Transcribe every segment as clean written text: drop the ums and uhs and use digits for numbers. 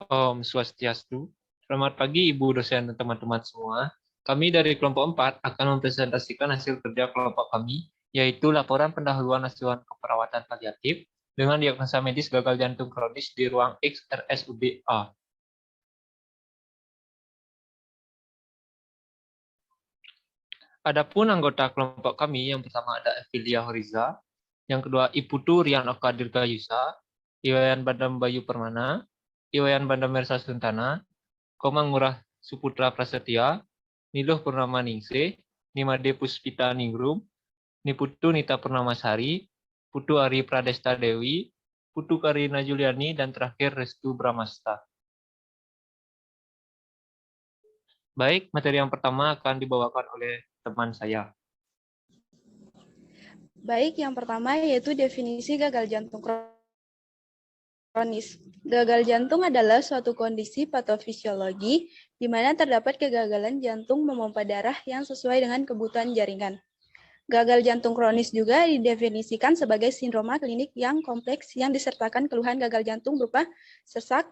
Om Swastiastu. Selamat pagi Ibu dosen dan teman-teman semua. Kami dari kelompok 4 akan mempresentasikan hasil kerja kelompok kami, yaitu laporan pendahuluan asuhan keperawatan paliatif dengan diagnosa medis gagal jantung kronis di ruang X RSUD A. Adapun anggota kelompok kami, yang pertama ada Evilia Horiza, yang kedua Iputu Rian Oka Dirgayusa, Iwayan Bandam Bayu Permana, Iwayan Bandam Mersa Suntana, Komang Murah Suputra Prasetya, Niluh Purnama Ningsih, Nimade Puspita Ningrum, Niputu Nita Purnamasari, Putu Ari Pradesta Dewi, Putu Karina Juliani, dan terakhir Restu Bramasta. Baik, materi yang pertama akan dibawakan oleh teman saya. Baik, yang pertama yaitu definisi gagal jantung kronis. Gagal jantung adalah suatu kondisi patofisiologi di mana terdapat kegagalan jantung memompa darah yang sesuai dengan kebutuhan jaringan. Gagal jantung kronis juga didefinisikan sebagai sindroma klinik yang kompleks yang disertakan keluhan gagal jantung berupa sesak,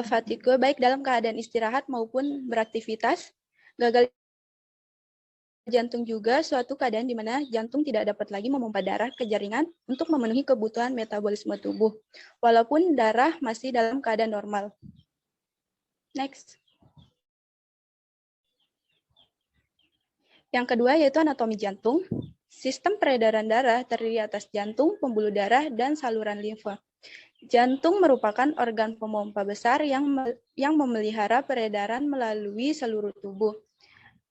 fatigue baik dalam keadaan istirahat maupun beraktivitas. Gagal jantung juga suatu keadaan di mana jantung tidak dapat lagi memompa darah ke jaringan untuk memenuhi kebutuhan metabolisme tubuh, walaupun darah masih dalam keadaan normal. Next. Yang kedua yaitu anatomi jantung. Sistem peredaran darah terdiri atas jantung, pembuluh darah, dan saluran limfa. Jantung merupakan organ pemompa besar yang memelihara peredaran melalui seluruh tubuh.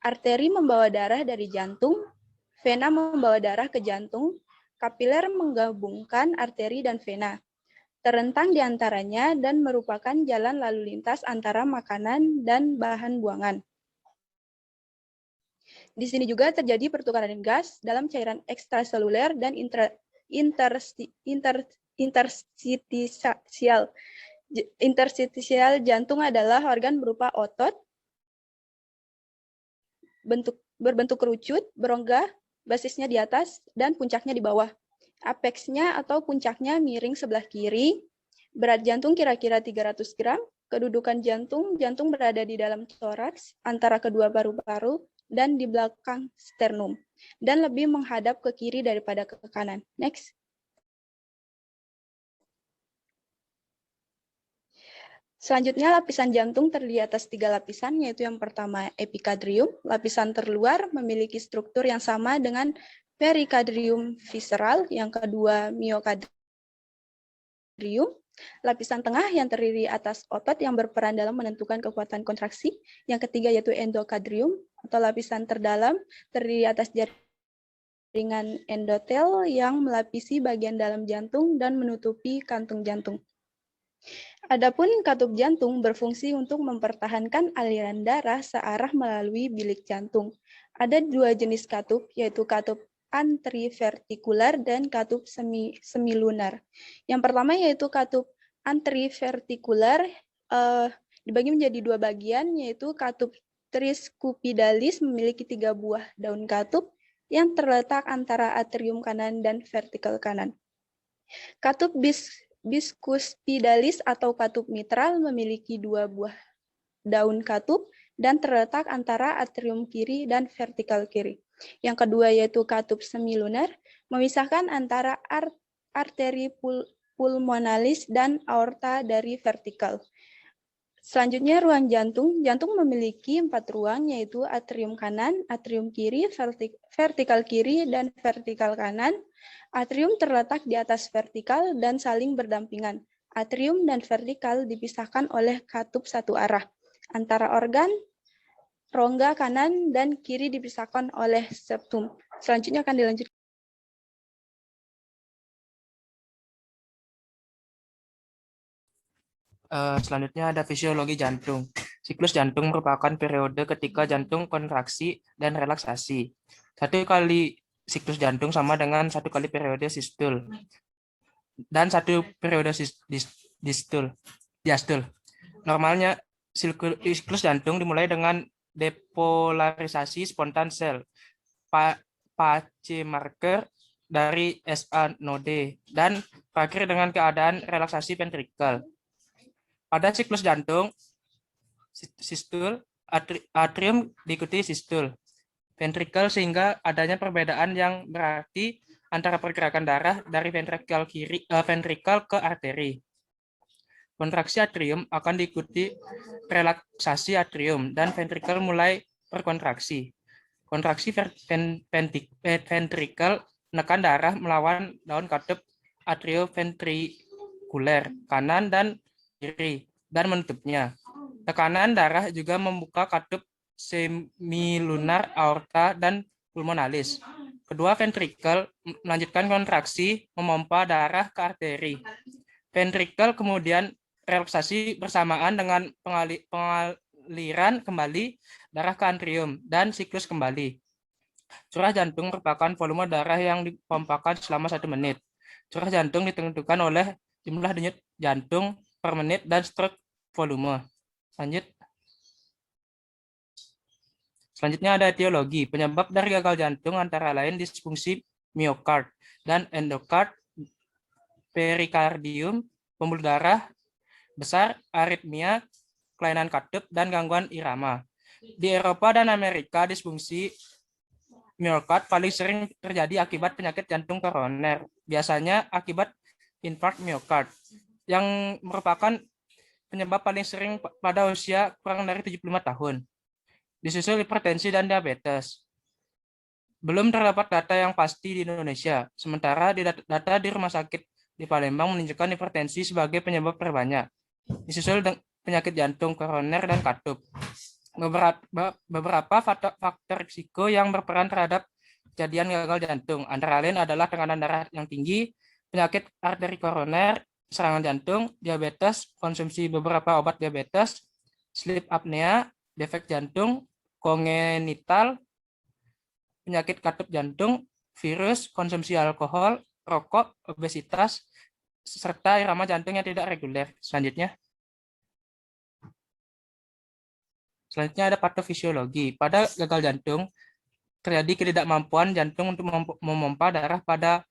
Arteri membawa darah dari jantung, vena membawa darah ke jantung, kapiler menggabungkan arteri dan vena. Terentang di antaranya dan merupakan jalan lalu lintas antara makanan dan bahan buangan. Di sini juga terjadi pertukaran gas dalam cairan ekstraseluler dan interstisial. Interstisial jantung adalah organ berupa otot, berbentuk kerucut, berongga, basisnya di atas, dan puncaknya di bawah. Apexnya atau puncaknya miring sebelah kiri, berat jantung kira-kira 300 gram, kedudukan jantung berada di dalam toraks, antara kedua paru-paru, dan di belakang sternum, dan lebih menghadap ke kiri daripada ke kanan. Next. Selanjutnya, lapisan jantung terdiri atas 3 lapisan, yaitu yang pertama epikardrium. Lapisan terluar memiliki struktur yang sama dengan perikardrium visceral. Yang kedua, miokardrium. Lapisan tengah yang terdiri atas otot yang berperan dalam menentukan kekuatan kontraksi. Yang ketiga yaitu endokardrium, atau lapisan terdalam terdiri atas jaringan endotel yang melapisi bagian dalam jantung dan menutupi kantung jantung. Adapun katup jantung berfungsi untuk mempertahankan aliran darah searah melalui bilik jantung. Ada 2 jenis katup, yaitu katup antrivertikular dan katup semilunar. Yang pertama yaitu katup antrivertikular dibagi menjadi 2 bagian, yaitu katup triscupidalis memiliki 3 buah daun katup yang terletak antara atrium kanan dan vertikal kanan. Katup biscuspidalis atau katup mitral memiliki 2 buah daun katup dan terletak antara atrium kiri dan vertikal kiri. Yang kedua yaitu katup semilunar, memisahkan antara arteri pulmonalis dan aorta dari vertikal. Selanjutnya ruang jantung. Jantung memiliki 4 ruang, yaitu atrium kanan, atrium kiri, vertikal kiri, dan vertikal kanan. Atrium terletak di atas vertikal dan saling berdampingan. Atrium dan vertikal dipisahkan oleh katup satu arah. Antara organ, rongga kanan dan kiri dipisahkan oleh septum. Selanjutnya akan dilanjutkan. Selanjutnya ada fisiologi jantung. Siklus jantung merupakan periode ketika jantung kontraksi dan relaksasi. 1 kali siklus jantung sama dengan 1 kali periode sistol dan 1 periode diastol. Normalnya siklus jantung dimulai dengan depolarisasi spontan sel Pace marker dari SA node dan berakhir dengan keadaan relaksasi ventrikal. Pada siklus jantung, sistul, atrium diikuti sistul, ventrikel, sehingga adanya perbedaan yang berarti antara pergerakan darah dari ventrikel ke arteri. Kontraksi atrium akan diikuti relaksasi atrium dan ventrikel mulai berkontraksi. Kontraksi ventrikel menekan darah melawan daun katup atrioventrikuler kanan dan kiri dan menutupnya. Tekanan darah juga membuka katup semilunar aorta dan pulmonalis. Kedua ventrikel melanjutkan kontraksi memompa darah ke arteri. Ventrikel kemudian relaksasi bersamaan dengan pengaliran kembali darah ke atrium dan siklus kembali. Curah jantung merupakan volume darah yang dipompakan selama 1 menit. Curah jantung ditentukan oleh jumlah denyut jantung per menit dan stroke volume. Selanjutnya ada etiologi. Penyebab dari gagal jantung antara lain disfungsi miokard dan endokard, perikardium, pembuluh darah besar, aritmia, kelainan katup, dan gangguan irama. Di Eropa dan Amerika, disfungsi miokard paling sering terjadi akibat penyakit jantung koroner, biasanya akibat infark miokard, yang merupakan penyebab paling sering pada usia kurang dari 75 tahun. Disusul hipertensi dan diabetes. Belum terdapat data yang pasti di Indonesia, sementara data di rumah sakit di Palembang menunjukkan hipertensi sebagai penyebab terbanyak. Disusul penyakit jantung koroner dan katup. Beberapa faktor risiko yang berperan terhadap kejadian gagal jantung antara lain adalah tekanan darah yang tinggi, penyakit arteri koroner, serangan jantung, diabetes, konsumsi beberapa obat diabetes, sleep apnea, defek jantung, kongenital, penyakit katup jantung, virus, konsumsi alkohol, rokok, obesitas, serta irama jantung yang tidak reguler. Selanjutnya ada patofisiologi. Pada gagal jantung, terjadi ketidakmampuan jantung untuk memompa darah pada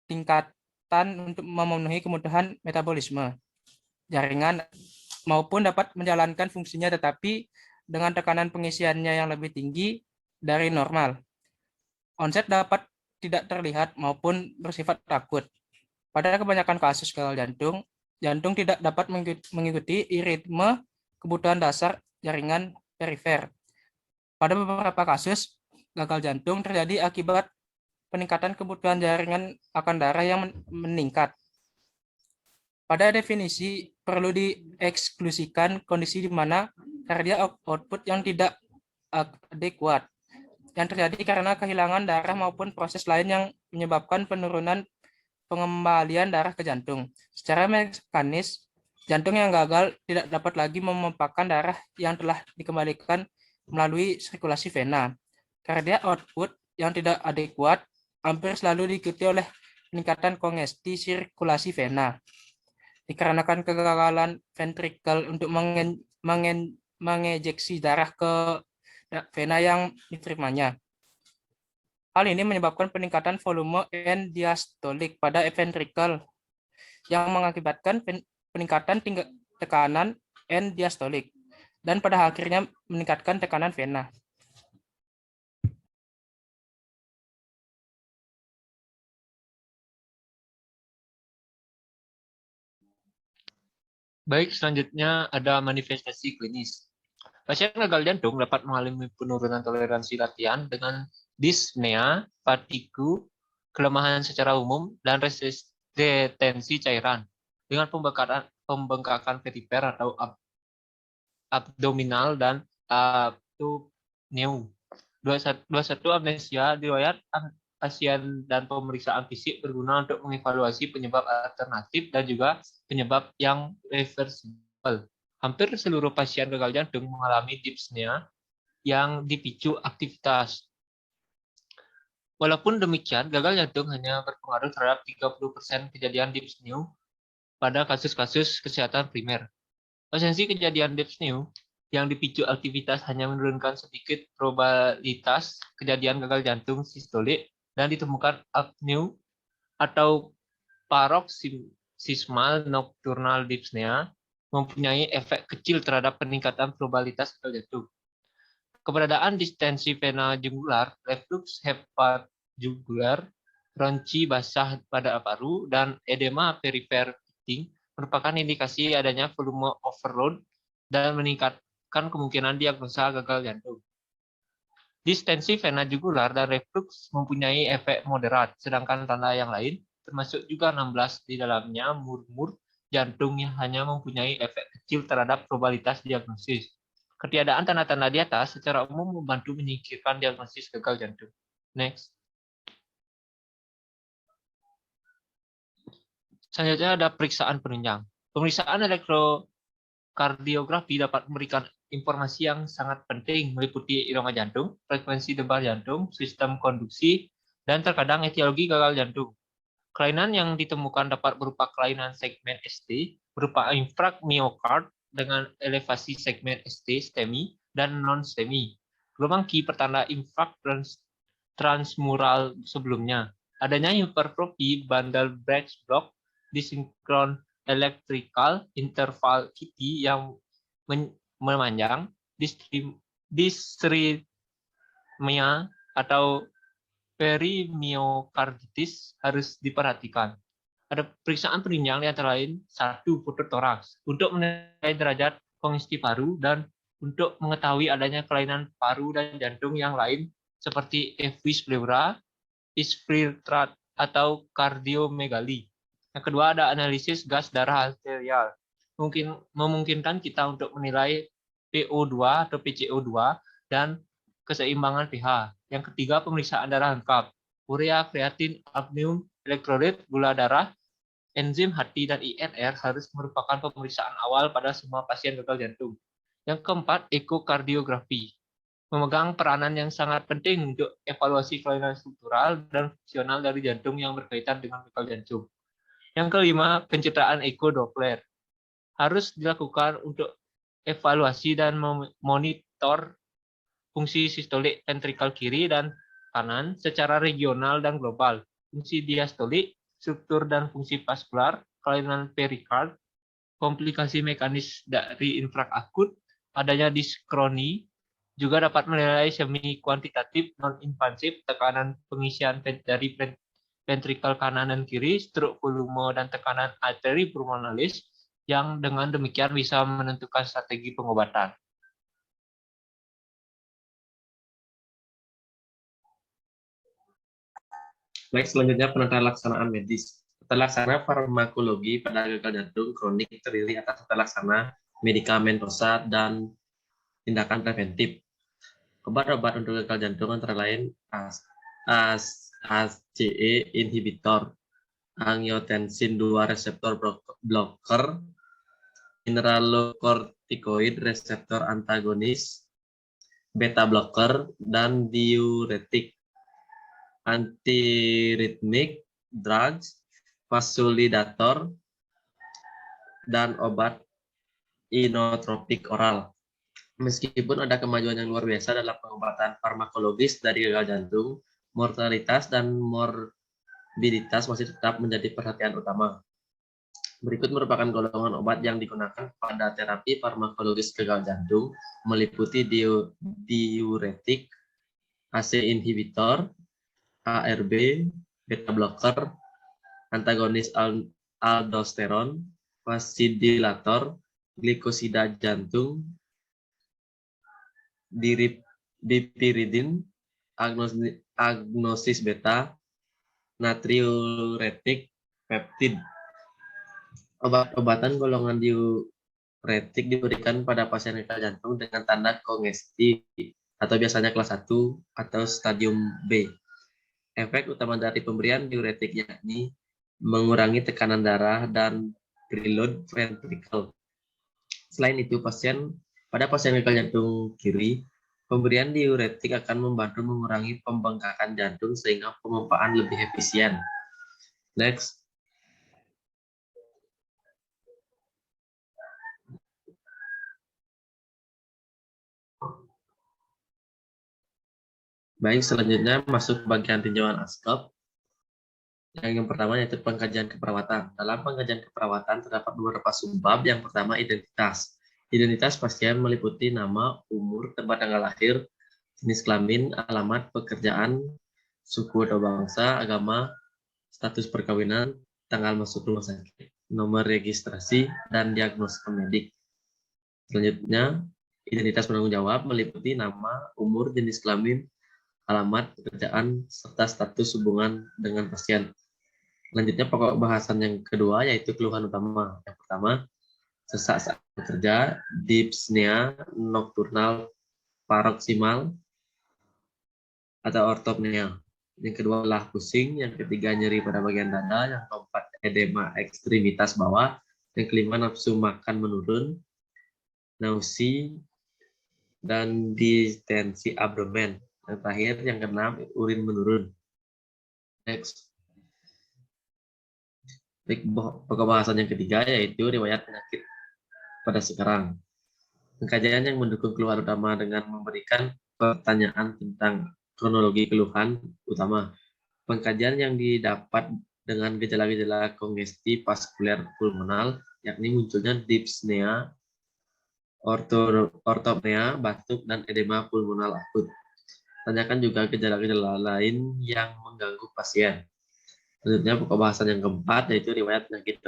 tingkatan untuk memenuhi kebutuhan metabolisme jaringan maupun dapat menjalankan fungsinya tetapi dengan tekanan pengisiannya yang lebih tinggi dari normal. Onset dapat tidak terlihat maupun bersifat akut. Pada kebanyakan kasus gagal jantung, jantung tidak dapat mengikuti ritme kebutuhan dasar jaringan perifer. Pada beberapa kasus, gagal jantung terjadi akibat peningkatan kebutuhan jaringan akan darah yang meningkat. Pada definisi, perlu dieksklusikan kondisi di mana cardiac output yang tidak adekuat, yang terjadi karena kehilangan darah maupun proses lain yang menyebabkan penurunan pengembalian darah ke jantung. Secara mekanis, jantung yang gagal tidak dapat lagi memompakan darah yang telah dikembalikan melalui sirkulasi vena. Cardiac output yang tidak adekuat hampir selalu diikuti oleh peningkatan kongesti sirkulasi vena. Dikarenakan kegagalan ventrikel untuk mengejeksi darah ke vena yang diterimanya. Hal ini menyebabkan peningkatan volume N diastolik pada ventrikel yang mengakibatkan peningkatan tekanan N diastolik dan pada akhirnya meningkatkan tekanan vena. Baik, selanjutnya ada manifestasi klinis. Pasien gagal jantung dapat mengalami penurunan toleransi latihan dengan dyspnea, fatigue, kelemahan secara umum, dan retensi cairan dengan pembengkakan perifer atau abdominal dan apneu. 21 amnesia diriwayat pasien dan pemeriksaan fisik berguna untuk mengevaluasi penyebab alternatif dan juga penyebab yang reversibel. Hampir seluruh pasien gagal jantung mengalami dyspnea yang dipicu aktivitas. Walaupun demikian, gagal jantung hanya berpengaruh terhadap 30% kejadian dyspnea pada kasus-kasus kesehatan primer. Presensi kejadian dyspnea yang dipicu aktivitas hanya menurunkan sedikit probabilitas kejadian gagal jantung sistolik dan ditemukan apneu atau paroxysmal nocturnal dyspnea mempunyai efek kecil terhadap peningkatan probabilitas gagal jantung. Keberadaan distensi vena jugular, reflux hepatojugular, ronci basah pada paru, dan edema perifer keting merupakan indikasi adanya volume overload dan meningkatkan kemungkinan diagnosa gagal jantung. Distensi vena jugular dan reflux mempunyai efek moderat, sedangkan tanda yang lain, termasuk juga 16 di dalamnya murmur jantung yang hanya mempunyai efek kecil terhadap probabilitas diagnosis. Ketiadaan tanda-tanda di atas secara umum membantu menyingkirkan diagnosis gagal jantung. Next. Selanjutnya ada periksaan penunjang. Pemeriksaan elektrokardiografi dapat memberikan informasi yang sangat penting meliputi irama jantung, frekuensi debar jantung, sistem konduksi, dan terkadang etiologi gagal jantung. Kelainan yang ditemukan dapat berupa kelainan segmen ST, berupa infrak miokard dengan elevasi segmen ST STEMI dan non-STEMI. Gelombang Q pertanda infrak transmural sebelumnya. Adanya hipertrofi bandal branch block disinkron electrical interval QT yang memanjang, distrimia atau perimyokarditis harus diperhatikan. Ada periksaan penunjang di antara lain 1. Fototoraks untuk menilai derajat kongesti paru dan untuk mengetahui adanya kelainan paru dan jantung yang lain seperti evis pleura, isfiltrat atau kardiomegali. Yang kedua ada analisis gas darah arterial. Memungkinkan kita untuk menilai PO2 atau PCO2 dan keseimbangan pH. Yang ketiga pemeriksaan darah lengkap. Urea, kreatin, albumin, elektrolit, gula darah, enzim hati, dan INR harus merupakan pemeriksaan awal pada semua pasien gagal jantung. Yang keempat, ekokardiografi. Memegang peranan yang sangat penting untuk evaluasi kelainan struktural dan fungsional dari jantung yang berkaitan dengan gagal jantung. Yang kelima, pencitraan eko Doppler. Harus dilakukan untuk evaluasi dan memonitor fungsi sistolik ventrikal kiri dan kanan secara regional dan global, fungsi diastolik, struktur dan fungsi vaskular, kelainan perikard, komplikasi mekanis dari infrak akut, adanya diskroni, juga dapat menilai semi kuantitatif non-invasif tekanan pengisian dari ventrikal kanan dan kiri, struk volume dan tekanan arteri pulmonalis yang dengan demikian bisa menentukan strategi pengobatan. Baik, selanjutnya penata laksanaan medis. Tata laksana farmakologi pada gagal jantung kronik terdiri atas tata laksana medikamentosa dan tindakan preventif. Obat-obat untuk gagal jantung antara lain ACE inhibitor, angiotensin 2 reseptor blocker, mineralokortikoid reseptor antagonis, beta blocker, dan diuretik. Antiritmik, drugs, vasodilator, dan obat inotropik oral. Meskipun ada kemajuan yang luar biasa dalam pengobatan farmakologis dari gagal jantung, mortalitas dan morbiditas masih tetap menjadi perhatian utama. Berikut merupakan golongan obat yang digunakan pada terapi farmakologis gagal jantung, meliputi diuretik, ACE inhibitor, ARB, beta blocker, antagonis aldosteron, vasodilator, glikosida jantung, dipiridin, agnosis beta, natriuretik, peptid. Obat-obatan golongan diuretik diberikan pada pasien gagal jantung dengan tanda kongesti atau biasanya kelas 1 atau stadium B. Efek utama dari pemberian diuretik yakni mengurangi tekanan darah dan preload ventricle. Selain itu, pada pasien gagal jantung kiri, pemberian diuretik akan membantu mengurangi pembengkakan jantung sehingga pemompaan lebih efisien. Next. Baik, selanjutnya masuk bagian tinjauan ASCOP. Yang pertama yaitu pengkajian keperawatan. Dalam pengkajian keperawatan terdapat beberapa subbab. Yang pertama identitas. Identitas pasien meliputi nama, umur, tempat tanggal lahir, jenis kelamin, alamat, pekerjaan, suku atau bangsa, agama, status perkawinan, tanggal masuk rumah sakit, nomor registrasi, dan diagnosa medik. Selanjutnya, identitas penanggung jawab meliputi nama, umur, jenis kelamin, alamat, pekerjaan, serta status hubungan dengan pasien. Selanjutnya, pokok bahasan yang kedua yaitu keluhan utama. Yang pertama, sesak saat bekerja, dyspnea nokturnal paroksimal atau ortopnea. Yang kedua adalah pusing, yang ketiga nyeri pada bagian dada, yang keempat edema ekstremitas bawah, yang kelima nafsu makan menurun, nausi, dan distensi abdomen. Yang terakhir yang keenam urin menurun. Next. Pokok bahasan yang ketiga yaitu riwayat penyakit pada sekarang. Pengkajian yang mendukung keluhan utama dengan memberikan pertanyaan tentang kronologi keluhan utama. Pengkajian yang didapat dengan gejala-gejala kongesti vaskuler pulmonal, yakni munculnya dyspnea, ortopnea, batuk, dan edema pulmonal akut. Tanyakan juga gejala-gejala lain yang mengganggu pasien. Selanjutnya pokok bahasan yang keempat yaitu riwayat penyakit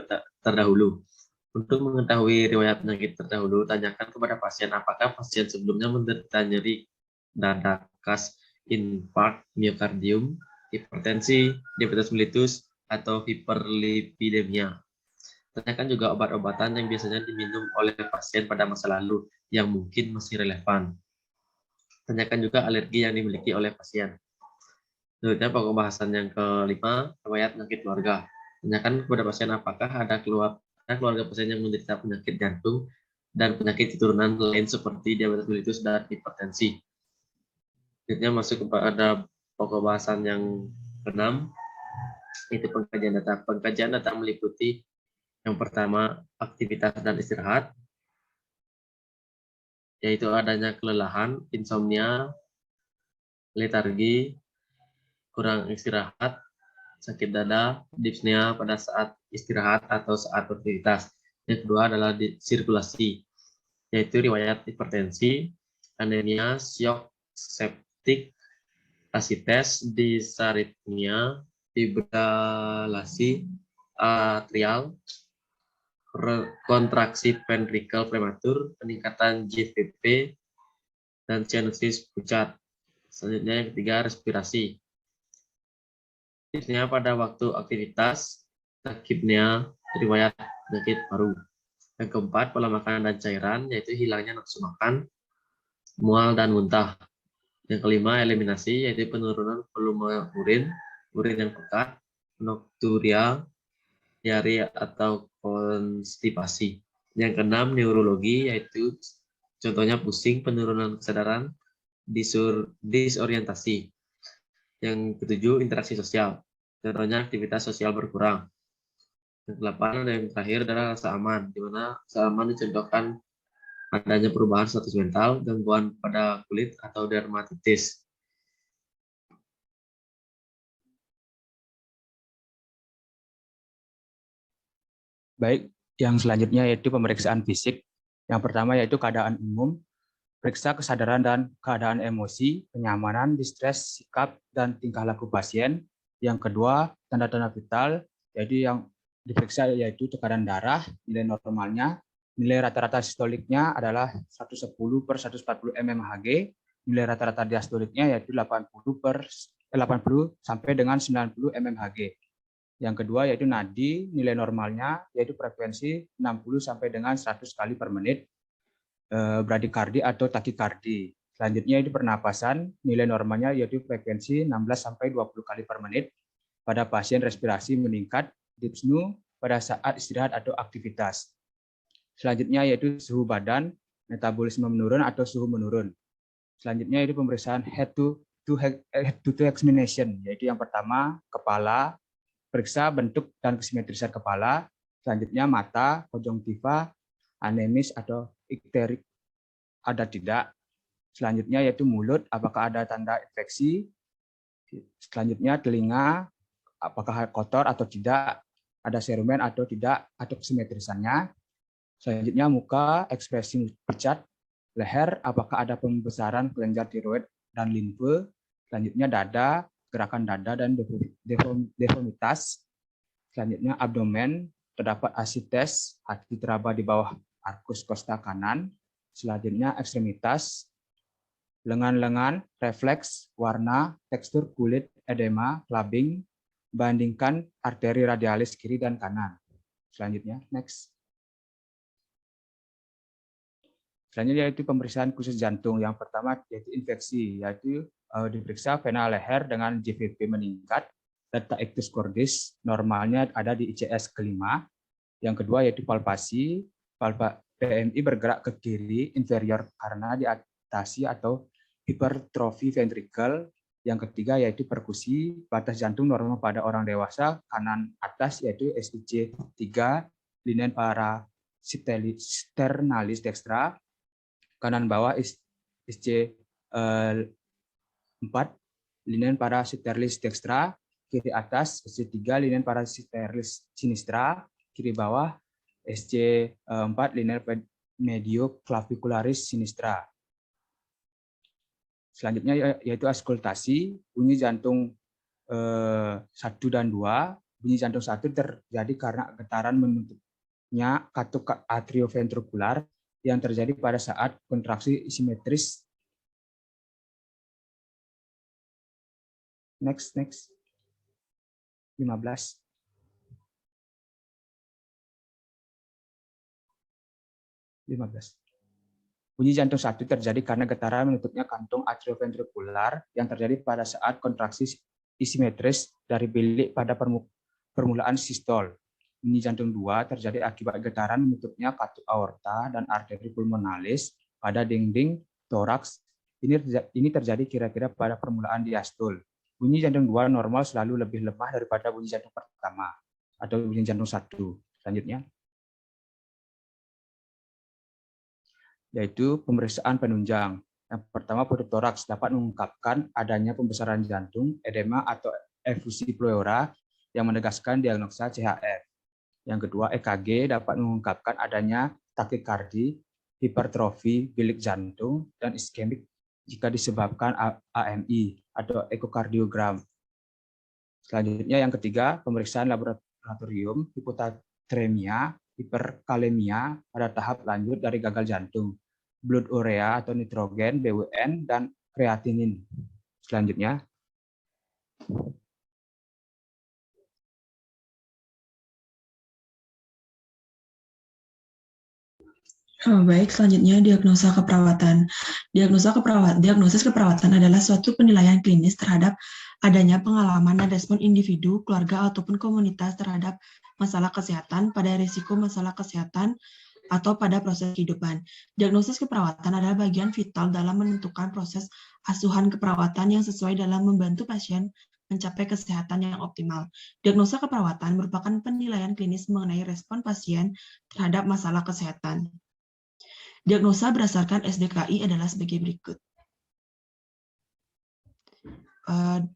terdahulu. Untuk mengetahui riwayat penyakit terdahulu, tanyakan kepada pasien apakah pasien sebelumnya menderita nyeri dada khas, infark miokardium, hipertensi, diabetes mellitus, atau hiperlipidemia. Tanyakan juga obat-obatan yang biasanya diminum oleh pasien pada masa lalu yang mungkin masih relevan. Tanyakan juga alergi yang dimiliki oleh pasien. Selanjutnya pokok bahasan yang kelima, riwayat penyakit keluarga. Tanyakan kepada pasien apakah ada keluarga pasien yang menderita penyakit jantung dan penyakit keturunan lain seperti diabetes mellitus dan hipertensi. Selanjutnya masuk kepada pokok bahasan yang keenam, itu pengkajian data. Pengkajian data meliputi yang pertama aktivitas dan istirahat, yaitu adanya kelelahan, insomnia, letargi, kurang istirahat, sakit dada, dyspnea pada saat istirahat atau saat beraktivitas. Yang kedua adalah sirkulasi, yaitu riwayat hipertensi, anemia, syok septik, asites, disaritmia, fibrilasi atrial, kontraksi ventrikel prematur, peningkatan GVP, dan sinusitis pucat. Selanjutnya yang ketiga respirasi. Dyspnea pada waktu aktivitas, takipnea, riwayat penyakit paru. Yang keempat, pola makanan dan cairan, yaitu hilangnya nafsu makan, mual, dan muntah. Yang kelima, eliminasi, yaitu penurunan volume urin, urin yang pekat, nokturia, diare atau konstipasi. Yang keenam, neurologi, yaitu contohnya pusing, penurunan kesadaran, disorientasi. Yang ketujuh, interaksi sosial. Contohnya aktivitas sosial berkurang. Yang kedelapan dan yang terakhir adalah rasa aman, di mana rasa aman dicontohkan adanya perubahan status mental, gangguan pada kulit, atau dermatitis. Baik, yang selanjutnya yaitu pemeriksaan fisik. Yang pertama yaitu keadaan umum, periksa kesadaran dan keadaan emosi, kenyamanan, distres, sikap, dan tingkah laku pasien. Yang kedua, tanda-tanda vital, yaitu yang diperiksa yaitu tekanan darah, nilai normalnya, nilai rata-rata sistoliknya adalah 110/140 mmHg, nilai rata-rata diastoliknya yaitu 80 sampai dengan 90 mmHg. Yang kedua yaitu nadi, nilai normalnya yaitu frekuensi 60 sampai dengan 100 kali per menit, bradikardi atau takikardi. Selanjutnya itu pernapasan, nilai normalnya yaitu frekuensi 16 sampai 20 kali per menit pada pasien respirasi meningkat, dyspnea pada saat istirahat atau aktivitas. Selanjutnya yaitu suhu badan, metabolisme menurun atau suhu menurun. Selanjutnya itu pemeriksaan head to examination, yaitu yang pertama kepala, periksa bentuk dan kesimetrisan kepala, selanjutnya mata, konjungtiva, anemis atau ikterik ada tidak. Selanjutnya yaitu mulut, apakah ada tanda infeksi. Selanjutnya telinga, apakah kotor atau tidak, ada serumen atau tidak, atau kesimetrisannya. Selanjutnya muka, ekspresi pucat, leher, apakah ada pembesaran kelenjar tiroid dan limfe. Selanjutnya dada, gerakan dada dan deformitas. Selanjutnya abdomen, terdapat asites, hati teraba di bawah arkus costa kanan. Selanjutnya ekstremitas, lengan-lengan, refleks, warna, tekstur kulit, edema, clubbing, bandingkan arteri radialis kiri dan kanan. Selanjutnya, next. Selanjutnya yaitu pemeriksaan khusus jantung. Yang pertama yaitu infeksi, yaitu diperiksa vena leher dengan JVP meningkat, data ictus cordis normalnya ada di ICS kelima. Yang kedua yaitu palpasi, PMI bergerak ke kiri inferior karena diatasi atau hipertrofi ventricle. Yang ketiga yaitu perkusi, batas jantung normal pada orang dewasa, kanan atas yaitu SIC 3, linen parasternalis dextra, kanan bawah SC 4, linen parasternalis dextra, kiri atas SC 3, linen parasternalis sinistra, kiri bawah SC 4, linen medioclavicularis sinistra. Selanjutnya yaitu auskultasi, bunyi jantung 1 dan 2. Bunyi jantung 1 terjadi karena getaran menutupnya katup atrioventrikular yang terjadi pada saat kontraksi simetris. Next. 15. Bunyi jantung 1 terjadi karena getaran menutupnya kantung atrioventrikular yang terjadi pada saat kontraksi asimetris dari bilik pada permulaan sistol. Bunyi jantung 2 terjadi akibat getaran menutupnya katup aorta dan arteri pulmonalis pada dinding toraks. Ini terjadi kira-kira pada permulaan diastol. Bunyi jantung 2 normal selalu lebih lemah daripada bunyi jantung pertama atau bunyi jantung 1. Selanjutnya yaitu pemeriksaan penunjang. Yang pertama, pneumotoraks dapat mengungkapkan adanya pembesaran jantung, edema atau efusi pleura yang menegaskan diagnosa CHF. Yang kedua, EKG dapat mengungkapkan adanya takikardi, hipertrofi bilik jantung, dan iskemik jika disebabkan AMI atau ekokardiogram. Selanjutnya yang ketiga, pemeriksaan laboratorium hiponatremia, hiperkalemia pada tahap lanjut dari gagal jantung, blood urea atau nitrogen, BUN, dan kreatinin. Selanjutnya, Baik, selanjutnya diagnosa keperawatan. Diagnosis keperawatan adalah suatu penilaian klinis terhadap adanya pengalaman dan respon individu, keluarga, ataupun komunitas terhadap masalah kesehatan, pada risiko masalah kesehatan, atau pada proses kehidupan. Diagnosis keperawatan adalah bagian vital dalam menentukan proses asuhan keperawatan yang sesuai dalam membantu pasien mencapai kesehatan yang optimal. Diagnosa keperawatan merupakan penilaian klinis mengenai respon pasien terhadap masalah kesehatan. Diagnosa berdasarkan SDKI adalah sebagai berikut.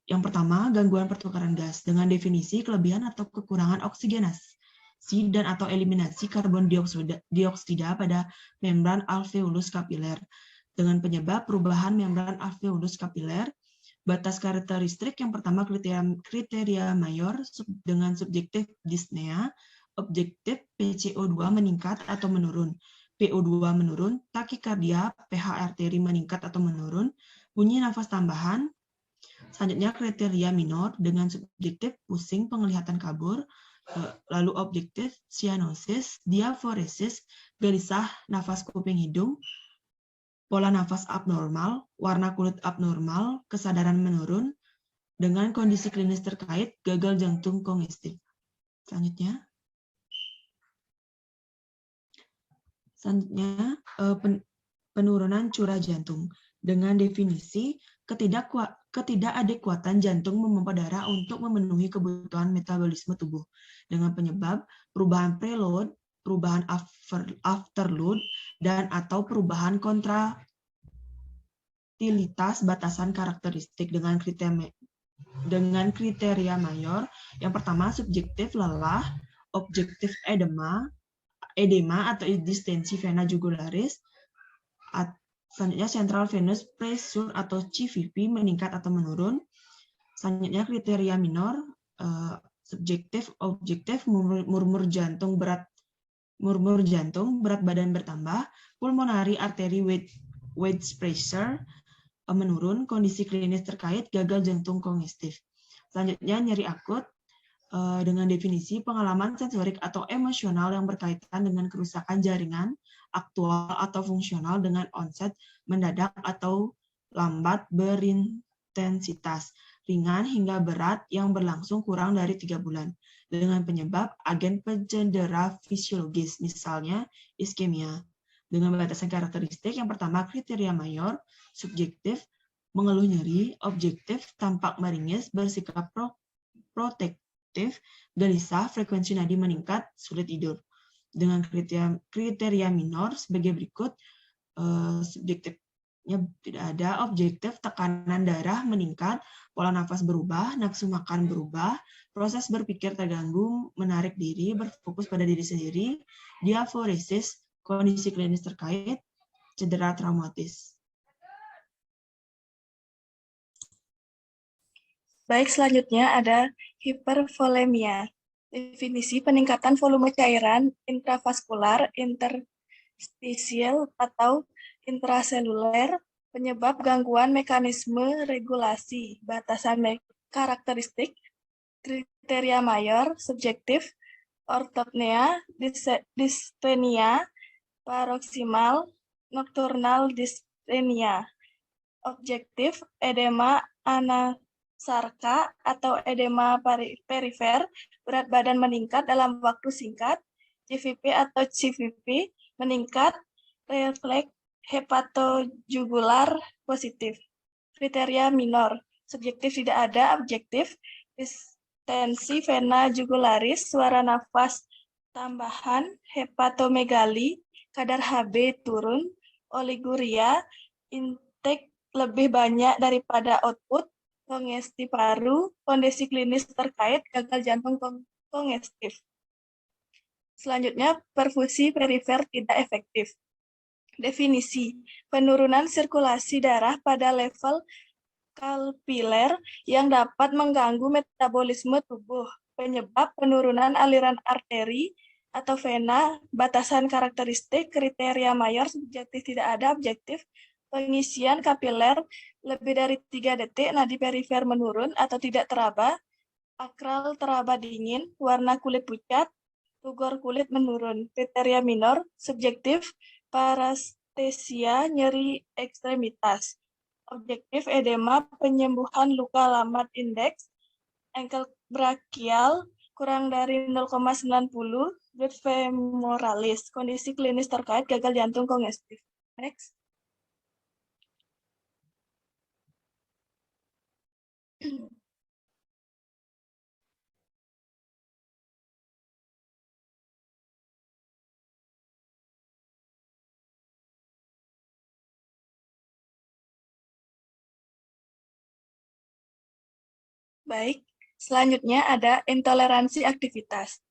Yang pertama, gangguan pertukaran gas dengan definisi kelebihan atau kekurangan oksigenasi dan atau eliminasi karbon dioksida pada membran alveolus kapiler dengan penyebab perubahan membran alveolus kapiler. Batas karakteristik yang pertama kriteria mayor dengan subjektif dyspnea, objektif PCO2 meningkat atau menurun. PO2 menurun, takikardia, pH arteri meningkat atau menurun, bunyi nafas tambahan. Selanjutnya kriteria minor dengan subjektif pusing, penglihatan kabur, lalu objektif cyanosis, diaforesis, gelisah, nafas kuping hidung, pola nafas abnormal, warna kulit abnormal, kesadaran menurun, dengan kondisi klinis terkait gagal jantung kongestif. Selanjutnya penurunan curah jantung dengan definisi ketidakadekuatan jantung memompa darah untuk memenuhi kebutuhan metabolisme tubuh dengan penyebab perubahan preload, perubahan afterload, dan atau perubahan kontratilitas batasan karakteristik dengan dengan kriteria mayor. Yang pertama, subjektif lelah, objektif edema atau distensi vena jugularis. Selanjutnya, central venous pressure atau CVP meningkat atau menurun. Selanjutnya, kriteria minor, subjektif, objektif, murmur jantung, berat badan bertambah, pulmonary artery wedge pressure menurun, kondisi klinis terkait gagal jantung kongestif. Selanjutnya, nyeri akut dengan definisi pengalaman sensorik atau emosional yang berkaitan dengan kerusakan jaringan aktual atau fungsional dengan onset mendadak atau lambat berintensitas ringan hingga berat yang berlangsung kurang dari 3 bulan dengan penyebab agen pencedera fisiologis, misalnya iskemia. Dengan batasan karakteristik, yang pertama kriteria mayor, subjektif, mengeluh nyeri, objektif, tampak meringis, bersikap protektif, gelisah, frekuensi nadi meningkat, sulit tidur. Dengan kriteria minor sebagai berikut, subjektifnya tidak ada, objektif, tekanan darah meningkat, pola nafas berubah, nafsu makan berubah, proses berpikir terganggu, menarik diri, berfokus pada diri sendiri, diaforesis, kondisi klinis terkait, cedera traumatis. Baik, selanjutnya ada hipervolemia. Definisi peningkatan volume cairan intravaskular, interstisial, atau intraseluler, penyebab gangguan mekanisme regulasi, batasan karakteristik, kriteria mayor, subjektif, ortopnea, dystenia, paroksimal, nocturnal dystenia, objektif, edema anasarka atau edema perifer, berat badan meningkat dalam waktu singkat, CVP atau CVP meningkat, refleks hepatojugular positif. Kriteria minor, subjektif tidak ada, objektif, distensi vena jugularis, suara nafas tambahan, hepatomegali, kadar HB turun, oliguria, intake lebih banyak daripada output, kongesti paru, kondisi klinis terkait gagal jantung kongestif. Selanjutnya, perfusi perifer tidak efektif. Definisi, penurunan sirkulasi darah pada level kapiler yang dapat mengganggu metabolisme tubuh, penyebab penurunan aliran arteri atau vena, batasan karakteristik, kriteria mayor, subjektif tidak ada, objektif, pengisian kapiler lebih dari 3 detik, nadi perifer menurun atau tidak teraba, akral teraba dingin, warna kulit pucat, rugor kulit menurun. Kriteria minor, subjektif, parastesia, nyeri ekstremitas. Objektif, edema, penyembuhan luka lamat indeks, ankle brachial, kurang dari 0,90, blood femoralis. Kondisi klinis terkait gagal jantung kongestif. Next. Baik, selanjutnya ada intoleransi aktivitas.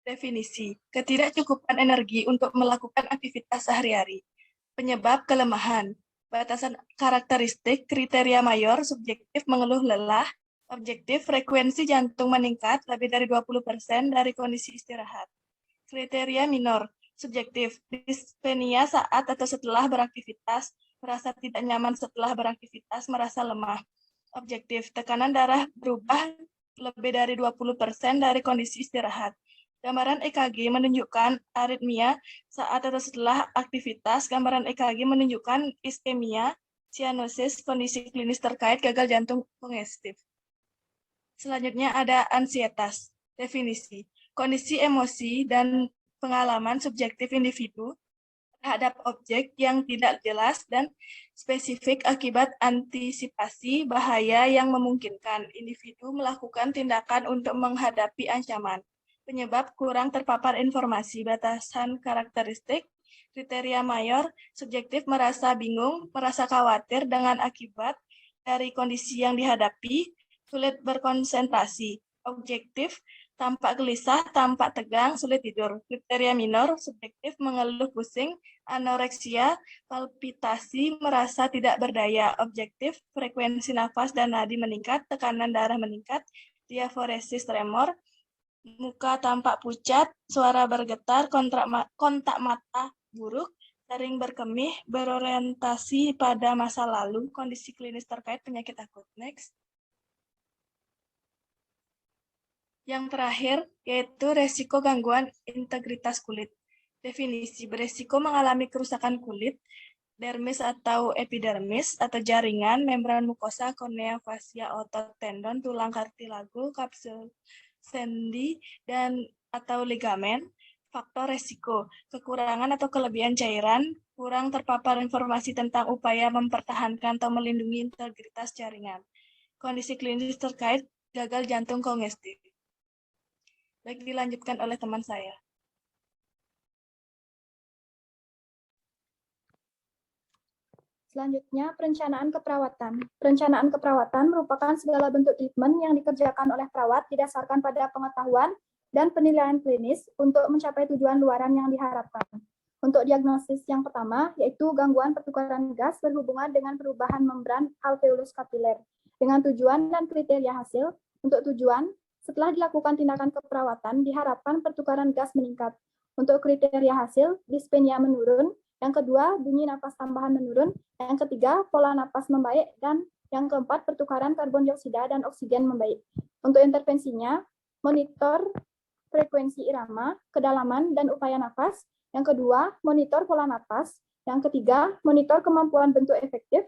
Definisi, ketidakcukupan energi untuk melakukan aktivitas sehari-hari. Penyebab kelemahan, batasan karakteristik, kriteria mayor, subjektif mengeluh lelah, objektif frekuensi jantung meningkat lebih dari 20% dari kondisi istirahat. Kriteria minor, subjektif, dyspnea saat atau setelah beraktivitas, merasa tidak nyaman setelah beraktivitas, merasa lemah. Objektif, tekanan darah berubah lebih dari 20% dari kondisi istirahat. Gambaran EKG menunjukkan aritmia saat atau setelah aktivitas. Gambaran EKG menunjukkan iskemia, cyanosis, kondisi klinis terkait gagal jantung kongestif. Selanjutnya ada ansietas. Definisi, kondisi emosi dan pengalaman subjektif individu terhadap objek yang tidak jelas dan spesifik akibat antisipasi bahaya yang memungkinkan individu melakukan tindakan untuk menghadapi ancaman. Penyebab kurang terpapar informasi, batasan karakteristik, kriteria mayor, subjektif merasa bingung, merasa khawatir dengan akibat dari kondisi yang dihadapi, sulit berkonsentrasi. Objektif, tampak gelisah, tampak tegang, sulit tidur. Kriteria minor, subjektif, mengeluh pusing, anoreksia, palpitasi, merasa tidak berdaya. Objektif, frekuensi nafas dan nadi meningkat, tekanan darah meningkat, diaforesis tremor, muka tampak pucat, suara bergetar, kontak mata buruk, sering berkemih, berorientasi pada masa lalu, kondisi klinis terkait penyakit akut. Next. Yang terakhir, yaitu resiko gangguan integritas kulit. Definisi, beresiko mengalami kerusakan kulit, dermis atau epidermis, atau jaringan, membran mukosa, kornea, fasia, otot, tendon, tulang kartilago, kapsul sendi, dan atau ligamen. Faktor resiko, kekurangan atau kelebihan cairan, kurang terpapar informasi tentang upaya mempertahankan atau melindungi integritas jaringan. Kondisi klinis terkait gagal jantung kongestif. Baik, dilanjutkan oleh teman saya. Selanjutnya, perencanaan keperawatan. Perencanaan keperawatan merupakan segala bentuk treatment yang dikerjakan oleh perawat didasarkan pada pengetahuan dan penilaian klinis untuk mencapai tujuan luaran yang diharapkan. Untuk diagnosis yang pertama, yaitu gangguan pertukaran gas berhubungan dengan perubahan membran alveolus kapiler. Dengan tujuan dan kriteria hasil, untuk tujuan, setelah dilakukan tindakan keperawatan, diharapkan pertukaran gas meningkat. Untuk kriteria hasil, dispenia menurun. Yang kedua, bunyi napas tambahan menurun. Yang ketiga, pola napas membaik. Dan yang keempat, pertukaran karbon dioksida dan oksigen membaik. Untuk intervensinya, monitor frekuensi irama, kedalaman, dan upaya napas. Yang kedua, monitor pola napas. Yang ketiga, monitor kemampuan bentuk efektif.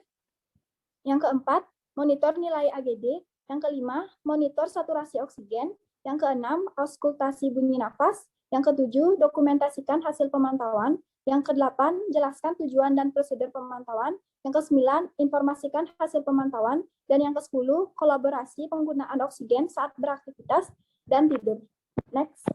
Yang keempat, monitor nilai AGD. Yang kelima, monitor saturasi oksigen. Yang keenam, auskultasi bunyi napas. Yang ketujuh, dokumentasikan hasil pemantauan. Yang kedelapan, jelaskan tujuan dan prosedur pemantauan. Yang kesembilan, informasikan hasil pemantauan. Dan yang kesepuluh, kolaborasi penggunaan oksigen saat beraktivitas dan tidur. Next.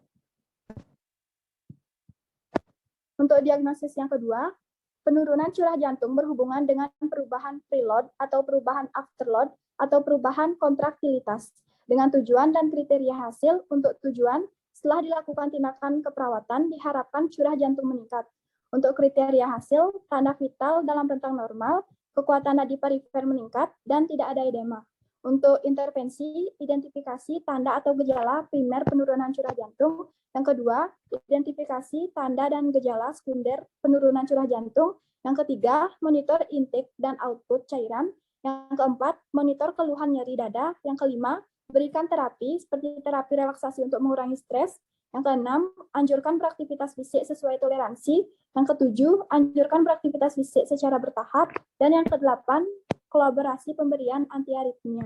Untuk diagnosis yang kedua, penurunan curah jantung berhubungan dengan perubahan preload atau perubahan afterload atau perubahan kontraktilitas. Dengan tujuan dan kriteria hasil, untuk tujuan, setelah dilakukan tindakan keperawatan, diharapkan curah jantung meningkat. Untuk kriteria hasil, tanda vital dalam rentang normal, kekuatan nadi perifer meningkat, dan tidak ada edema. Untuk intervensi, identifikasi tanda atau gejala primer penurunan curah jantung. Yang kedua, identifikasi tanda dan gejala sekunder penurunan curah jantung. Yang ketiga, monitor intake dan output cairan. Yang keempat, monitor keluhan nyeri dada. Yang kelima, berikan terapi seperti terapi relaksasi untuk mengurangi stres. Yang keenam, anjurkan beraktivitas fisik sesuai toleransi. Yang ketujuh, anjurkan beraktivitas fisik secara bertahap. Dan yang kedelapan, kolaborasi pemberian antiaritmia.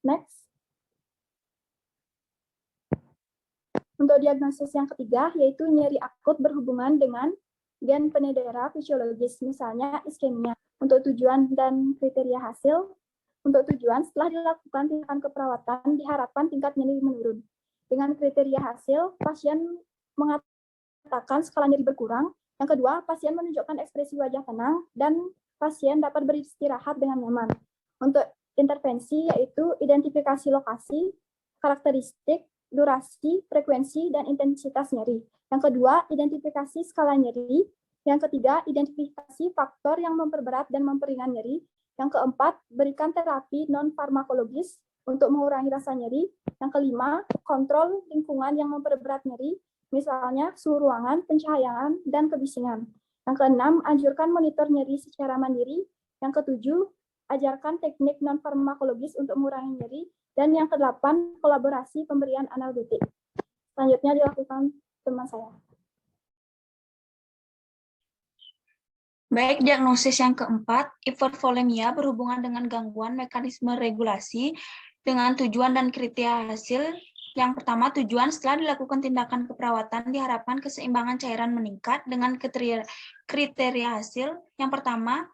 Next. Untuk diagnosis yang ketiga, yaitu nyeri akut berhubungan dengan gen penedera fisiologis, misalnya iskemia. Untuk tujuan dan kriteria hasil, untuk tujuan setelah dilakukan tindakan keperawatan, diharapkan tingkat nyeri menurun. Dengan kriteria hasil, pasien mengatakan skala nyeri berkurang. Yang kedua, pasien menunjukkan ekspresi wajah tenang, dan pasien dapat beristirahat dengan nyaman. Untuk intervensi, yaitu identifikasi lokasi, karakteristik, durasi, frekuensi, dan intensitas nyeri. Yang kedua, identifikasi skala nyeri. Yang ketiga, identifikasi faktor yang memperberat dan memperingan nyeri. Yang keempat, berikan terapi non-farmakologis untuk mengurangi rasa nyeri. Yang kelima, kontrol lingkungan yang memperberat nyeri, misalnya suhu ruangan, pencahayaan, dan kebisingan. Yang keenam, anjurkan monitor nyeri secara mandiri. Yang ketujuh, ajarkan teknik non-farmakologis untuk mengurangi nyeri. Dan yang kedelapan, kolaborasi pemberian analgetik. Selanjutnya dilakukan teman saya. Baik, diagnosis yang keempat, hipervolemia berhubungan dengan gangguan mekanisme regulasi dengan tujuan dan kriteria hasil. Yang pertama, tujuan setelah dilakukan tindakan keperawatan diharapkan keseimbangan cairan meningkat dengan kriteria hasil. Yang pertama,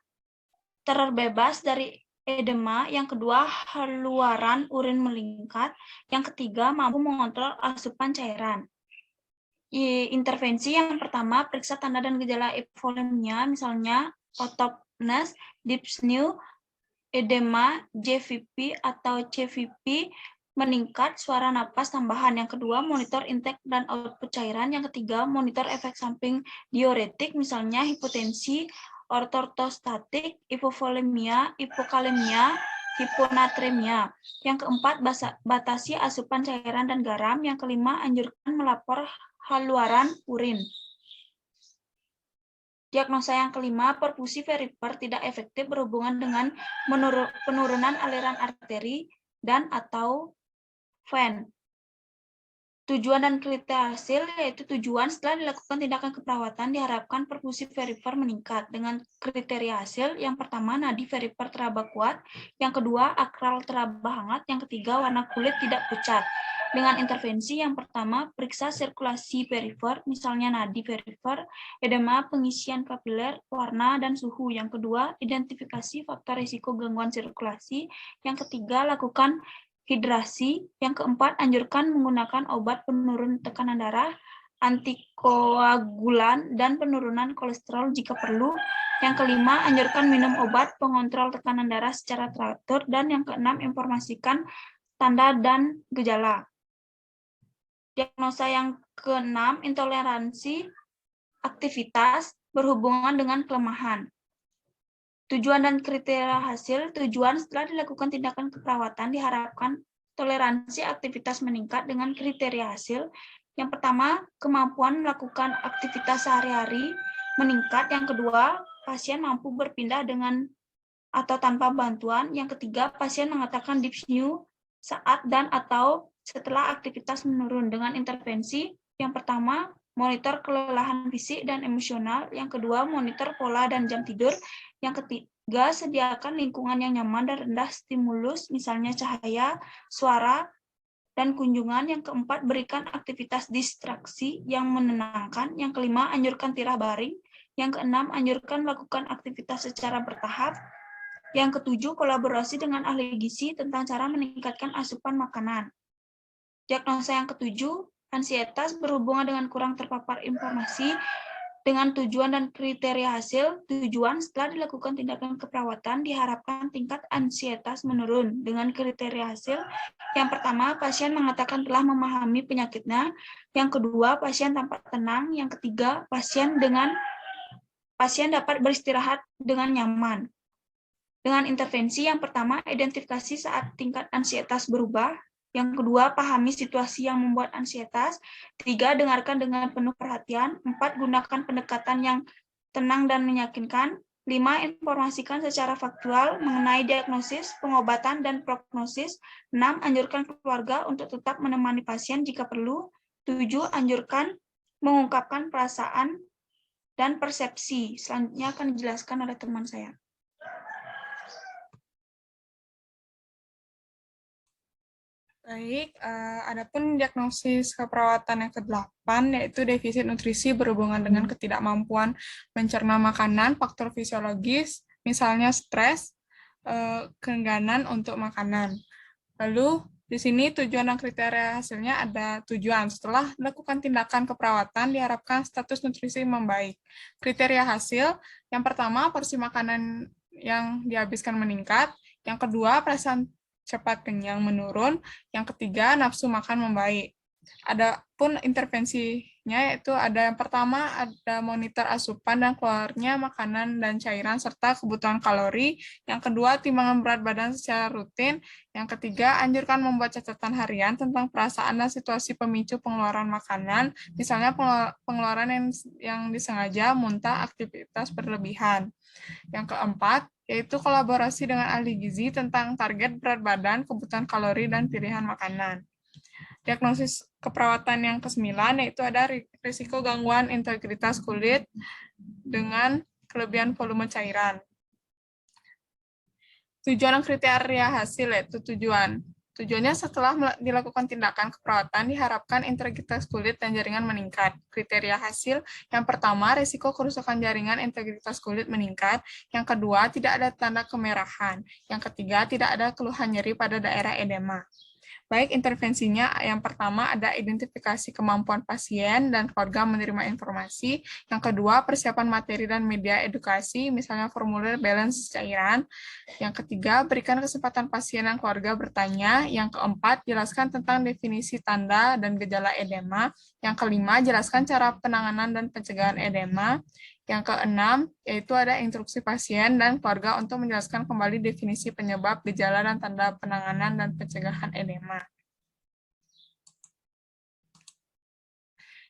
terbebas dari edema. Yang kedua, haluaran urin meningkat. Yang ketiga, mampu mengontrol asupan cairan. Intervensi yang pertama, periksa tanda dan gejala hipervolemia, misalnya otopness, dyspnea, edema, JVP atau CVP meningkat, suara napas tambahan. Yang kedua, monitor intake dan output cairan. Yang ketiga, monitor efek samping diuretik, misalnya hipotensi, ortostatik, hipovolemia, hipokalemia, hiponatremia. Yang keempat, batasi asupan cairan dan garam. Yang kelima, anjurkan melapor haluaran urin. Diagnosa yang kelima, perfusi perifer tidak efektif berhubungan dengan penurunan aliran arteri dan atau VEN. Tujuan dan kriteria hasil, yaitu tujuan setelah dilakukan tindakan keperawatan diharapkan perfusi perifer meningkat. Dengan kriteria hasil, yang pertama nadi perifer teraba kuat, yang kedua akral teraba hangat, yang ketiga warna kulit tidak pucat. Dengan intervensi yang pertama, periksa sirkulasi perifer, misalnya nadi perifer, edema, pengisian kapiler, warna, dan suhu. Yang kedua, identifikasi faktor risiko gangguan sirkulasi. Yang ketiga, lakukan hidrasi. Yang keempat, anjurkan menggunakan obat penurun tekanan darah, antikoagulan, dan penurunan kolesterol jika perlu. Yang kelima, anjurkan minum obat pengontrol tekanan darah secara teratur. Dan yang keenam, informasikan tanda dan gejala. Diagnosa yang keenam, intoleransi aktivitas berhubungan dengan kelemahan. Tujuan dan kriteria hasil, tujuan setelah dilakukan tindakan keperawatan diharapkan toleransi aktivitas meningkat dengan kriteria hasil. Yang pertama, kemampuan melakukan aktivitas sehari-hari meningkat. Yang kedua, pasien mampu berpindah dengan atau tanpa bantuan. Yang ketiga, pasien mengatakan dyspnea saat dan atau setelah aktivitas menurun dengan intervensi. Yang pertama, monitor kelelahan fisik dan emosional. Yang kedua, monitor pola dan jam tidur. Yang ketiga, sediakan lingkungan yang nyaman dan rendah stimulus, misalnya cahaya, suara, dan kunjungan. Yang keempat, berikan aktivitas distraksi yang menenangkan. Yang kelima, anjurkan tirah baring. Yang keenam, anjurkan melakukan aktivitas secara bertahap. Yang ketujuh, kolaborasi dengan ahli gizi tentang cara meningkatkan asupan makanan. Diagnosa yang ketujuh, ansietas berhubungan dengan kurang terpapar informasi. Dengan tujuan dan kriteria hasil, tujuan setelah dilakukan tindakan keperawatan diharapkan tingkat ansietas menurun. Dengan kriteria hasil, yang pertama, pasien mengatakan telah memahami penyakitnya. Yang kedua, pasien tampak tenang. Yang ketiga, pasien dapat beristirahat dengan nyaman. Dengan intervensi, yang pertama, identifikasi saat tingkat ansietas berubah. Yang kedua, pahami situasi yang membuat ansietas. 3, dengarkan dengan penuh perhatian. 4, gunakan pendekatan yang tenang dan meyakinkan. 5, informasikan secara faktual mengenai diagnosis, pengobatan, dan prognosis. 6, anjurkan keluarga untuk tetap menemani pasien jika perlu. 7, anjurkan mengungkapkan perasaan dan persepsi. Selanjutnya akan dijelaskan oleh teman saya. Baik, adapun diagnosis keperawatan yang ke-8 yaitu defisit nutrisi berhubungan dengan ketidakmampuan mencerna makanan, faktor fisiologis, misalnya stres, keengganan untuk makanan. Lalu di sini tujuan dan kriteria hasilnya ada tujuan. Setelah melakukan tindakan keperawatan diharapkan status nutrisi membaik. Kriteria hasil, yang pertama porsi makanan yang dihabiskan meningkat, yang kedua perasaan cepat kenyang menurun, yang ketiga nafsu makan membaik. Adapun intervensinya yaitu ada yang pertama ada monitor asupan dan keluarnya makanan dan cairan serta kebutuhan kalori, yang kedua timbangan berat badan secara rutin, yang ketiga anjurkan membuat catatan harian tentang perasaan dan situasi pemicu pengeluaran makanan, misalnya pengeluaran yang disengaja, muntah, aktivitas berlebihan. Yang keempat, yaitu kolaborasi dengan ahli gizi tentang target berat badan, kebutuhan kalori, dan pilihan makanan. Diagnosis keperawatan yang ke-9, yaitu ada risiko gangguan integritas kulit dengan kelebihan volume cairan. Tujuan dan kriteria hasil, yaitu Tujuannya setelah dilakukan tindakan keperawatan diharapkan integritas kulit dan jaringan meningkat. Kriteria hasil, yang pertama, risiko kerusakan jaringan integritas kulit meningkat. Yang kedua, tidak ada tanda kemerahan. Yang ketiga, tidak ada keluhan nyeri pada daerah edema. Baik, intervensinya yang pertama ada identifikasi kemampuan pasien dan keluarga menerima informasi. Yang kedua, persiapan materi dan media edukasi, misalnya formulir balance cairan. Yang ketiga, berikan kesempatan pasien dan keluarga bertanya. Yang keempat, jelaskan tentang definisi tanda dan gejala edema. Yang kelima, jelaskan cara penanganan dan pencegahan edema. Yang keenam, yaitu ada instruksi pasien dan keluarga untuk menjelaskan kembali definisi penyebab, gejala, dan tanda penanganan dan pencegahan edema.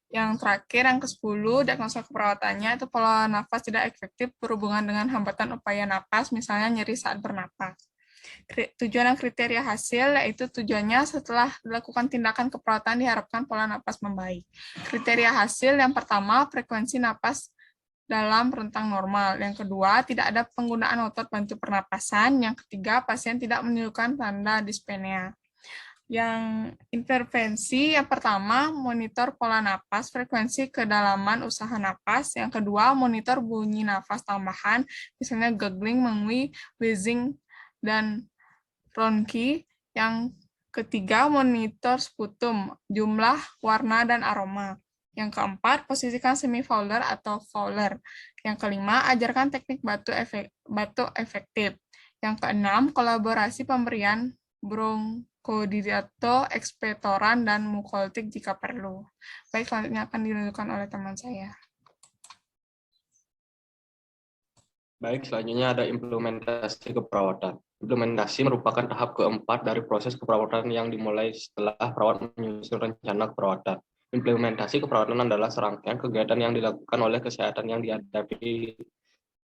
Yang terakhir, yang ke-10, diagnosa keperawatannya itu pola nafas tidak efektif berhubungan dengan hambatan upaya napas, misalnya nyeri saat bernapas. Tujuan dan kriteria hasil, yaitu tujuannya setelah dilakukan tindakan keperawatan diharapkan pola napas membaik. Kriteria hasil yang pertama, frekuensi napas dalam rentang normal. Yang kedua, tidak ada penggunaan otot bantu pernapasan. Yang ketiga, pasien tidak menunjukkan tanda dyspnea. Yang intervensi yang pertama, monitor pola napas, frekuensi kedalaman usaha napas. Yang kedua, monitor bunyi nafas tambahan, misalnya gargling, mengui, wheezing, dan ronki. Yang ketiga, monitor sputum, jumlah, warna, dan aroma. Yang keempat, posisikan semi-fowler atau fowler. Yang kelima, ajarkan teknik batuk efektif. Yang keenam, kolaborasi pemberian bronchodilator, ekspektoran, dan mukoltik jika perlu. Baik, selanjutnya akan dilanjutkan oleh teman saya. Baik, selanjutnya ada implementasi keperawatan. Implementasi merupakan tahap keempat dari proses keperawatan yang dimulai setelah perawat menyusun rencana keperawatan. Implementasi keperawatan adalah serangkaian kegiatan yang dilakukan oleh kesehatan yang dihadapi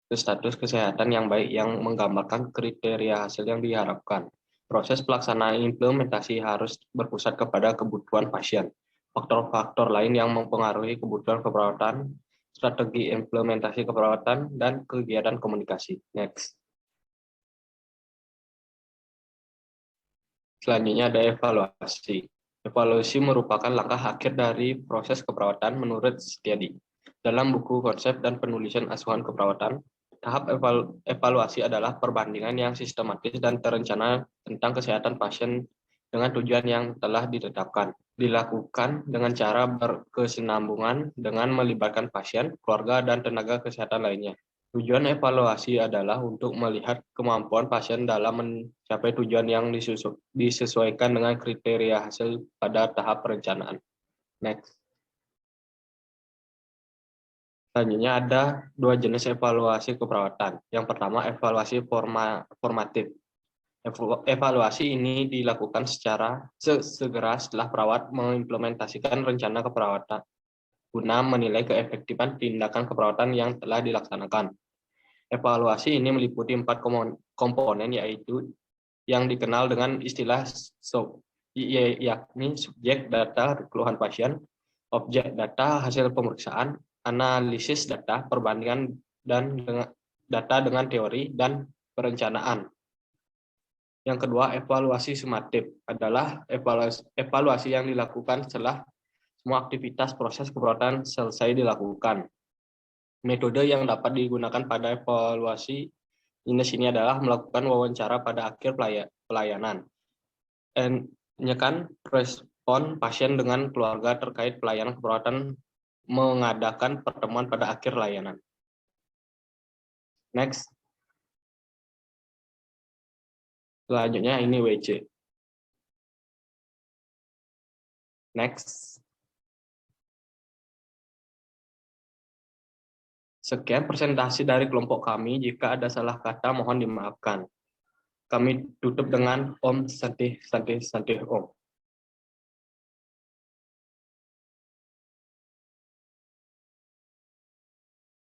ke status kesehatan yang baik yang menggambarkan kriteria hasil yang diharapkan. Proses pelaksanaan implementasi harus berpusat kepada kebutuhan pasien. Faktor-faktor lain yang mempengaruhi kebutuhan keperawatan, strategi implementasi keperawatan, dan kegiatan komunikasi. Next. Selanjutnya ada evaluasi. Evaluasi merupakan langkah akhir dari proses keperawatan menurut Setiadi. Dalam buku konsep dan penulisan asuhan keperawatan, tahap evaluasi adalah perbandingan yang sistematis dan terencana tentang kesehatan pasien dengan tujuan yang telah ditetapkan. Dilakukan dengan cara berkesinambungan dengan melibatkan pasien, keluarga, dan tenaga kesehatan lainnya. Tujuan evaluasi adalah untuk melihat kemampuan pasien dalam mencapai tujuan yang disesuaikan dengan kriteria hasil pada tahap perencanaan. Next. Selanjutnya ada dua jenis evaluasi keperawatan. Yang pertama, evaluasi formatif. Evaluasi ini dilakukan secara segera setelah perawat mengimplementasikan rencana keperawatan guna menilai keefektifan tindakan keperawatan yang telah dilaksanakan. Evaluasi ini meliputi 4 komponen, yaitu yang dikenal dengan istilah SOP, yakni subjek data keluhan pasien, objek data hasil pemeriksaan, analisis data, perbandingan dan data dengan teori, dan perencanaan. Yang kedua, evaluasi sumatif adalah evaluasi yang dilakukan setelah semua aktivitas proses keperawatan selesai dilakukan. Metode yang dapat digunakan pada evaluasi jenis ini adalah melakukan wawancara pada akhir pelayanan. Menanyakan respon pasien dengan keluarga terkait pelayanan keperawatan, mengadakan pertemuan pada akhir layanan. Next. Selanjutnya ini WC. Next. Sekian presentasi dari kelompok kami. Jika ada salah kata, mohon dimaafkan. Kami tutup dengan Om Santih Santih Santih Om.